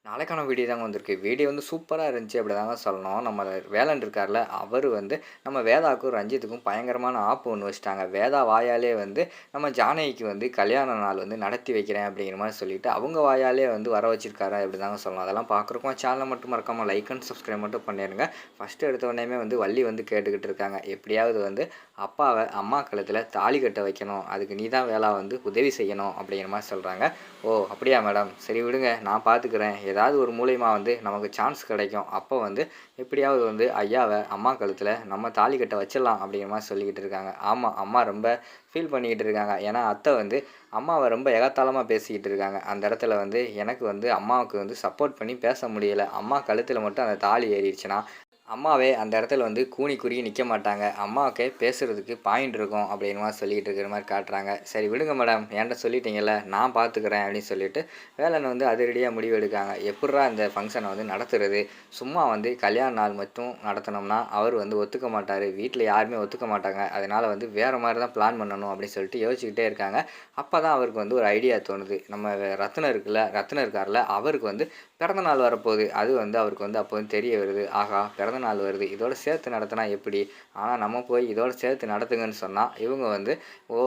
நாளைக்கான வீடியோ தாங்க வந்திருக்கு. வீடியோ வந்து சூப்பரா இருந்துச்சு அப்படிதாங்க சொல்லணும். நம்ம வேலன் இருக்கார்ல, அவரு வந்து நம்ம வேதாவுக்கும், ரஞ்சித்துக்கும் பயங்கரமான ஆப்பு ஒண்ணு வச்சுட்டாங்க. வேதா வாயாலே வந்து நம்ம ஜானகிக்கு வந்து கல்யாண நாள் வந்து நடத்தி வைக்கிறேன் அப்படிங்கிற மாரி சொல்லிட்டு, அவங்க வாயாலே வந்து வர வச்சிருக்காரு அப்படிதாங்க சொல்லணும். அதெல்லாம் பார்க்குறக்கும் சேனல மட்டும் மறக்காம லைக் அண்ட் சப்ஸ்கிரைப் மட்டும் பண்ணிருங்க. ஃபர்ஸ்ட் எடுத்த உடனேயுமே வந்து வள்ளி வந்து கேட்டுக்கிட்டு இருக்காங்க. எப்படியாவது வந்து அப்பாவ அம்மா கழுத்துல தாலி கட்ட வைக்கணும். அதுக்கு நீ தான் வேலா வந்து உதவி செய்யணும் அப்படிங்கிற மாரி சொல்றாங்க. ஓ! அப்படியா மேடம்? சரி விடுங்க. நான் பார்த்துக்கிறேன். ஏதாவது ஒரு மூலியமா வந்து நமக்கு சான்ஸ் கிடைக்கும். அப்போ வந்து எப்படியாவது வந்து ஐயாவ அம்மா கழுத்துல நம்ம தாலி கட்ட வச்சிடலாம் அப்படிங்கிற மாரி சொல்லிக்கிட்டு இருக்காங்க. ஆமா, அம்மா ரொம்ப ஃபீல் பண்ணிக்கிட்டு இருக்காங்க. ஏன்னா அத்தை வந்து அம்மாவ ரொம்ப எகத்தாளமா பேசிக்கிட்டு இருக்காங்க. அந்த இடத்துல வந்து எனக்கு வந்து அம்மாவுக்கு வந்து சப்போர்ட் பண்ணி பேச முடியல. அம்மா கழுத்துல மட்டும் அந்த தாலி ஏறிடுச்சுன்னா அம்மாவே அந்த இடத்துல வந்து கூனி குறுகி நிற்க மாட்டாங்க. அம்மாவுக்கே பேசுறதுக்கு பாயிண்ட் இருக்கும் அப்படிங்கிற மாரி சொல்லிக்கிட்டு இருக்கிற மாரி காட்டுறாங்க. சரி விடுங்க மேடம், என்ட்ட சொல்லிட்டீங்கல்ல, நான் பார்த்துக்கிறேன் அப்படின்னு சொல்லிட்டு வேலன் வந்து அதிரடியா முடிவு எடுக்காங்க. எப்புட்றா இந்த ஃபங்க்ஷனை வந்து நடத்துறது? சும்மா வந்து கல்யாண நாள் மட்டும் நடத்துனோம்னா அவர் வந்து ஒத்துக்க மாட்டாரு. வீட்ல யாருமே ஒத்துக்க மாட்டாங்க. அதனால வந்து வேற மாரி தான் பிளான் பண்ணணும் அப்படின்னு சொல்லிட்டு யோசிச்சுக்கிட்டே இருக்காங்க. அப்பதான் அவருக்கு வந்து ஒரு ஐடியா தோணுது. நம்ம ரத்தினம் இருக்குல்ல, ரத்தினம் இருக்கார்ல, அவருக்கு வந்து பிறந்த நாள் வரப்போகுது. அது வந்து அவருக்கு வந்து அப்போ வந்து தெரிய வருது. ஆஹா! பிறந்த நாள் வருது. இதோட சேர்த்து நடத்துனா எப்படி? ஆனா நம்ம போய் இதோட சேர்த்து நடத்துங்கன்னு சொன்னா, இவங்க வந்து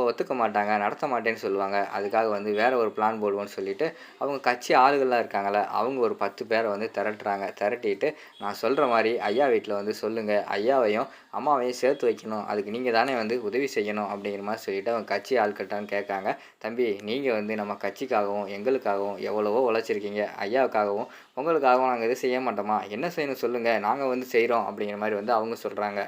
ஒத்துக்க மாட்டாங்க. நடத்த மாட்டேன்னு சொல்லுவாங்க. அதுக்காக வந்து வேற ஒரு பிளான் போடுவோம்ன்னு சொல்லிட்டு, அவங்க கட்சி ஆளுகள்லாம் இருக்காங்கல்ல, அவங்க ஒரு 10 பேர வந்து திரட்டுறாங்க. திரட்டிட்டு, நான் சொல்ற மாரி ஐயா வீட்ல வந்து சொல்லுங்க. ஐயாவையும், அம்மாவையும் சேர்த்து வைக்கணும். அதுக்கு நீங்க தானே வந்து உதவி செய்யணும் அப்படிங்கிற மாரி சொல்லிட்டு அவங்க கட்சி ஆள்கிட்டன்னு கேட்காங்க. தம்பி நீங்க வந்து நம்ம கட்சிக்காகவும், எங்களுக்காகவும் எவ்வளவோ உழைச்சிருக்கீங்க. ஐயாவுக்காகவும், உங்களுக்காகவும் நாங்க எதுவும் செய்ய மாட்டோமா? என்ன செய்யணும் சொல்லுங்க. நாங்க வந்து செய்றோம் அப்படிங்கிற மாரி வந்து அவங்க சொல்றாங்க.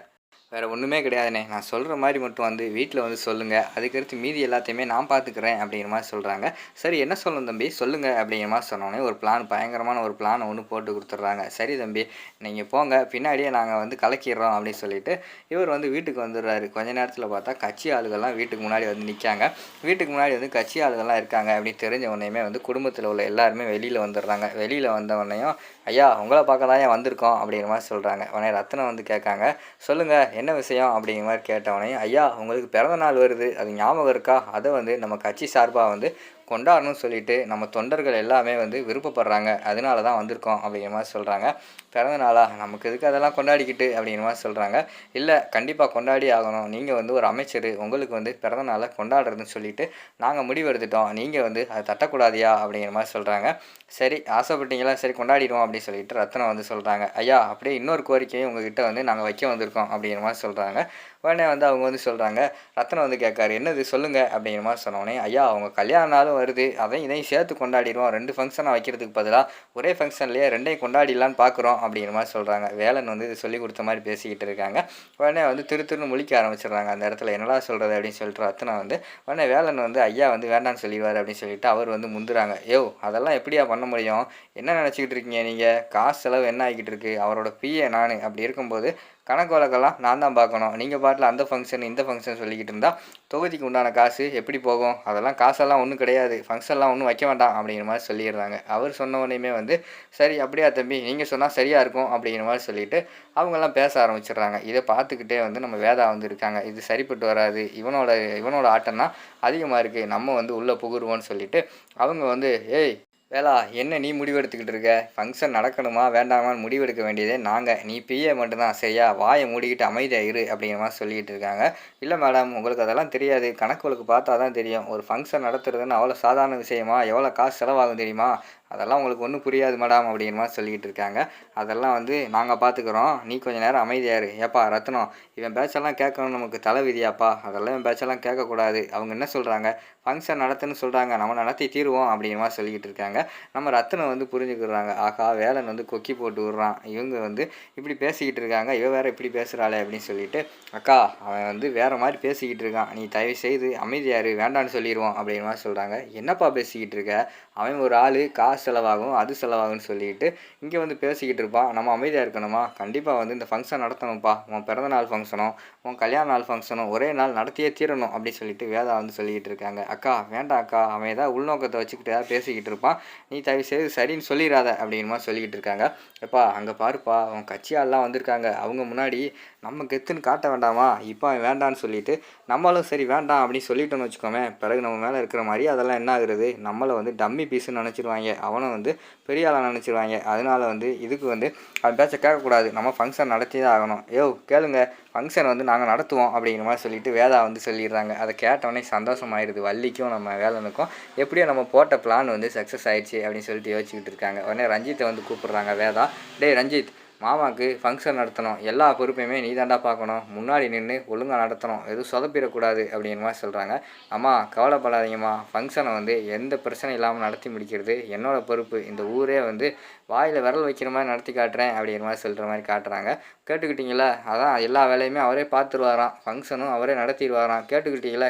வேற ஒண்ணுமே கிடையாதுண்ணே. நான் சொல்ற மாரி மட்டும் வந்து வீட்ல வந்து சொல்லுங்க. அதுக்கடுத்து மீதி எல்லாத்தையுமே நான் பார்த்துக்கிறேன் அப்படிங்கிற மாரி சொல்றாங்க. சரி என்ன சொல்லணும் தம்பி? சொல்லுங்க அப்படிங்கிற மாரி சொன்னோனே ஒரு பயங்கரமான ஒரு பிளான ஒண்ணு போட்டு குடுத்துடுறாங்க. சரி தம்பி, நீங்க போங்க. பின்னாடியே நாங்க வந்து கலக்கிர்றோம் அப்படின்னு சொல்லிட்டு, இவர் வந்து வீட்டுக்கு வந்துடுறாரு. கொஞ்ச நேரத்துல பார்த்தா கட்சி ஆளுகள்லாம் வீட்டுக்கு முன்னாடி வந்து நிக்காங்க. வீட்டுக்கு முன்னாடி வந்து கட்சி ஆளுகள்லாம் இருக்காங்க அப்படின்னு தெரிஞ்ச உடனேயுமே வந்து குடும்பத்துல உள்ள எல்லாருமே வெளியில வந்துடுறாங்க. வெளியில வந்த உடனேயும், ஐயா உங்கள பார்க்க தான்யா வந்திருக்கோம் அப்படிங்கிற மாரி சொல்றாங்க. உடனே ரத்தினம் வந்து கேட்காங்க. சொல்லுங்க என்ன விஷயம் அப்படிங்கிற மாரி கேட்டவொடனே, ஐயா உங்களுக்கு பிறந்த நாள் வருது. அது ஞாபகம் இருக்கா? அத வந்து நம்ம கட்சி சார்பா வந்து கொண்டாடணும்னு சொல்லிட்டு நம்ம தொண்டர்கள் எல்லாமே வந்து விருப்பப்படுறாங்க. அதனால தான் வந்திருக்கோம் அப்படிங்கிற மாரி சொல்றாங்க. பிறந்த நாளா? நமக்கு எதுக்கு அதெல்லாம் கொண்டாடிக்கிட்டு அப்படிங்கிற மாரி சொல்றாங்க. இல்ல கண்டிப்பா கொண்டாடியே ஆகணும். நீங்க வந்து ஒரு அமைச்சரு. உங்களுக்கு வந்து பிறந்த நாள கொண்டாடுறதுன்னு சொல்லிட்டு நாங்க முடிவெடுத்துட்டோம். நீங்க வந்து அத தட்டக்கூடாதுய்யா அப்படிங்கிற மாரி சொல்றாங்க. சரி ஆசைப்பட்டீங்களா? சரி கொண்டாடிருவோம் அப்படின்னு சொல்லிட்டு ரத்னா வந்து சொல்றாங்க. ஐயா அப்படியே இன்னொரு கோரிக்கையும் உங்ககிட்ட வந்து நாங்க வைக்க வந்திருக்கோம் அப்படிங்கிற மாரி சொல்றாங்க. உடனே வந்து அவங்க வந்து சொல்றாங்க. ரத்னம் வந்து கேட்காரு. என்னது சொல்லுங்க அப்படிங்கிற மாரி சொன்னோனே, ஐயா அவங்க கல்யாண நாளும் வருது. அதையும் இதையும் சேர்த்து கொண்டாடிருவோம். 2 ஃபங்ஷனா வைக்கிறதுக்கு பதிலா ஒரே ஃபங்ஷன்லயே 2யும் கொண்டாடிடலான்னு பார்க்குறோம் அப்படிங்கிற மாரி சொல்றாங்க. வேலன் வந்து இது சொல்லிக் குடுத்த மாரி பேசிக்கிட்டு இருக்காங்க. உடனே வந்து திரு திருன்னு முழிக்க ஆரம்பிச்சுடுறாங்க அந்த இடத்துல. என்னடா சொல்றது அப்படின்னு சொல்லிட்டு ரத்னா வந்து உடனே வேலன் வந்து ஐயா வந்து வேண்டான்னு சொல்லிருவாரு அப்படின்னு சொல்லிட்டு அவர் வந்து முந்துறாங்க. யோவ் அதெல்லாம் எப்படியா பண்ண முடியும்? என்ன நினச்சுக்கிட்டு இருக்கீங்க நீங்க? காசு செலவு என்ன ஆகிக்கிட்டு இருக்கு? அவரோட பிஏ நானு. அப்படி இருக்கும்போது கணக்கு வழக்கெல்லாம் நான் தான் பார்க்கணும். நீங்க பாட்டுல அந்த ஃபங்ஷன், இந்த ஃபங்ஷன் சொல்லிக்கிட்டு இருந்தா, தொகுதிக்கு உண்டான காசு எப்படி போகும்? அதெல்லாம் காசெல்லாம் ஒண்ணும் கிடையாது. ஃபங்ஷன்லாம் ஒண்ணும் வைக்க வேண்டாம் அப்படிங்கிற மாரி சொல்லிர்றாங்க. அவர் சொன்ன உடனேயுமே வந்து, சரி அப்படியா தம்பி, நீங்க சொன்னா சரியா இருக்கும் அப்படிங்கிற மாரி சொல்லிட்டு, அவங்கலாம் பேச ஆரம்பிச்சுடுறாங்க. இத பார்த்துக்கிட்டே வந்து நம்ம வேதா வந்து இருக்காங்க. இது சரிப்பட்டு வராது. இவனோட இவனோட ஆட்டம் தான் அதிகமா இருக்கு. நம்ம வந்து உள்ள புகுருவோம்ன்னு சொல்லிட்டு, அவங்க வந்து, ஏய் வேளா என்ன நீ முடிவெடுத்துக்கிட்டு இருக்க? ஃபங்ஷன் நடக்கணுமா வேண்டாமான்னு முடிவெடுக்க வேண்டியதே நாங்க. நீ பிஏ மட்டும் தான் சரியா? வாய மூடிக்கிட்டு அமைதியா இரு அப்படிங்கிற மாரி சொல்லிக்கிட்டு இருக்காங்க. இல்ல மேடம் உங்களுக்கு அதெல்லாம் தெரியாது. கணக்கு வழக்கு பார்த்தா தான் தெரியும். ஒரு ஃபங்ஷன் நடத்துறதுன்னு அவ்வளோ சாதாரண விஷயமா? எவ்வளோ காசு செலவாகும் தெரியுமா? அதெல்லாம் உங்களுக்கு ஒண்ணும் புரியாது மேடம் அப்படிங்கிற மாரி சொல்லிக்கிட்டு இருக்காங்க. அதெல்லாம் வந்து நாங்க பார்த்துக்குறோம். நீ கொஞ்ச நேரம் அமைதியா இரு. ஏப்பா ரத்னம் இவன் பேச்செல்லாம் கேட்கணும்னு நமக்கு தல விதியாப்பா? அதெல்லாம் இவன் பேச்செல்லாம் கேட்கக்கூடாது. அவங்க என்ன சொல்றாங்க? ஃபங்ஷன் நடத்துன்னு சொல்றாங்க. நம்ம நடத்தி தீருவோம் அப்படிங்கிற மாரி சொல்லிக்கிட்டு இருக்காங்க. நம்ம ரத்தினம் வந்து புரிஞ்சுக்கிடுறாங்க. ஆஹா! வேலன் வந்து கொக்கி போட்டு விடுறான். இவங்க வந்து இப்படி பேசிக்கிட்டு இருக்காங்க. இவ வேற இப்படி பேசுறாளே அப்படின்னு சொல்லிட்டு, அக்கா அவன் வந்து வேற மாரி பேசிக்கிட்டு இருக்கான். நீ தயவு செய்து அமைதியா இரு. வேண்டான்னு சொல்லிருவோம் அப்படிங்கிற மாரி சொல்றாங்க. என்னப்பா பேசிக்கிட்டு இருக்க? அவன் ஒரு ஆளு காசு செலவாகும், அது செலவாகும்ன்னு சொல்லிட்டு இங்க வந்து பேசிக்கிட்டு இருப்பான். நம்ம அமைதியா இருக்கணுமா? கண்டிப்பா வந்து இந்த ஃபங்ஷன் நடத்தணும்ப்பா. உன் பிறந்த நாள் ஃபங்ஷனும், உன் கல்யாண நாள் ஃபங்ஷனும் ஒரே நாள் நடத்தியே தீரணும் அப்படின்னு சொல்லிட்டு வேதா வந்து சொல்லிக்கிட்டு இருக்காங்க. அக்கா வேண்டாம் அக்கா. அவன் ஏதாவது உள்நோக்கத்த வச்சுக்கிட்டு ஏதாவது பேசிக்கிட்டு இருப்பான். நீ தயவுசெய்து சரின்னு சொல்லிறாத அப்படிங்கிற மாரி சொல்லிக்கிட்டு இருக்காங்க. எப்பா அங்க பாருப்பா உன் கட்சி ஆள்லாம் வந்திருக்காங்க. அவங்க முன்னாடி நம்ம கெத்துன்னு காட்ட வேண்டாமா? இப்போ அவன் வேண்டான்னு சொல்லிட்டு, நம்மளும் சரி வேண்டாம் அப்படின்னு சொல்லிட்டோம்னு வச்சுக்கோவேன், பிறகு நம்ம மேல இருக்கிற மரியாதைலாம் என்ன ஆகுறது? நம்மள வந்து டம்மி பீஸ்ன்னு நெனச்சிருவாய்ங்க. அவனை வந்து பெரிய ஆளாக நினச்சிருவாங்க. அதனால வந்து இதுக்கு வந்து அவன் பேச்சை கேட்கக்கூடாது, நம்ம ஃபங்க்ஷன் நடத்தி தான் ஆகணும். கேளுங்க, ஃபங்க்ஷன் வந்து நாங்கள் நடத்துவோம் அப்படிங்கிற மாதிரி சொல்லிட்டு வேதா வந்து சொல்லிடுறாங்க. அதை கேட்டவொடனே சந்தோஷமாயிருது வள்ளிக்கும் நம்ம வேலனுக்கும். எப்படியோ நம்ம போட்ட பிளான் வந்து சக்ஸஸ் ஆயிடுச்சு அப்படின்னு சொல்லிட்டு யோசிச்சுக்கிட்டு இருக்காங்க. உடனே ரஞ்சித்தை வந்து கூப்பிட்றாங்க வேதா. டேய் ரஞ்சித், மாமாவுக்கு ஃபங்க்ஷன் நடத்தணும், எல்லா பொறுப்பையுமே நீ தாண்டா பார்க்கணும், முன்னாடி நின்று ஒழுங்காக நடத்தணும், எதுவும் சொதப்பிடக்கூடாது அப்படிங்கிற மாதிரி சொல்கிறாங்க. அம்மா கவலைப்படாதீங்கம்மா, ஃபங்க்ஷனை வந்து எந்த பிரச்சனையும் இல்லாமல் நடத்தி முடிக்கிறது என்னோடய பொறுப்பு, இந்த ஊரே வந்து வாயில் விரல் வைக்கிற மாதிரி நடத்தி காட்டுறேன் அப்படிங்கிற மாதிரி சொல்கிற மாதிரி காட்டுறாங்க. கேட்டுக்கிட்டீங்களா, அதான் எல்லா வேலையுமே அவரே பார்த்துருவாராம், ஃபங்க்ஷனும் அவரே நடத்திடுவாராம், கேட்டுக்கிட்டீங்களா,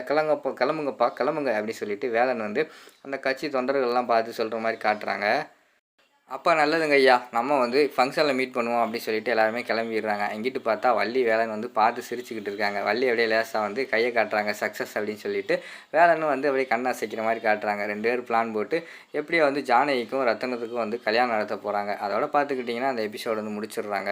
கிளம்புங்கப்பா கிளம்புங்க அப்படின்னு சொல்லிட்டு வேலன் வந்து அந்த கட்சி தொண்டர்கள்லாம் பார்த்து சொல்கிற மாதிரி காட்டுறாங்க. அப்போ நல்லதுங்க ஐயா, நம்ம வந்து ஃபங்க்ஷனில் மீட் பண்ணுவோம் அப்படின்னு சொல்லிட்டு எல்லாருமே கிளம்பிடுறாங்க. எங்கிட்டு பார்த்தா வள்ளி வேலன் வந்து பார்த்து சிரிச்சுக்கிட்டு இருக்காங்க. வள்ளி அப்படியே லேசாக வந்து கையை காட்டுறாங்க சக்ஸஸ் அப்படின்னு சொல்லிட்டு. வேலனும் வந்து அப்படியே கண்ணை அசைக்கிற மாதிரி காட்டுறாங்க. 2 பேர் பிளான் போட்டு எப்படியோ வந்து ஜானகிக்கும் ரத்தனத்துக்கும் வந்து கல்யாணம் நடத்த போகிறாங்க. அதோட பார்த்துக்கிட்டிங்கன்னா அந்த எபிசோடு வந்து முடிச்சிடுறாங்க.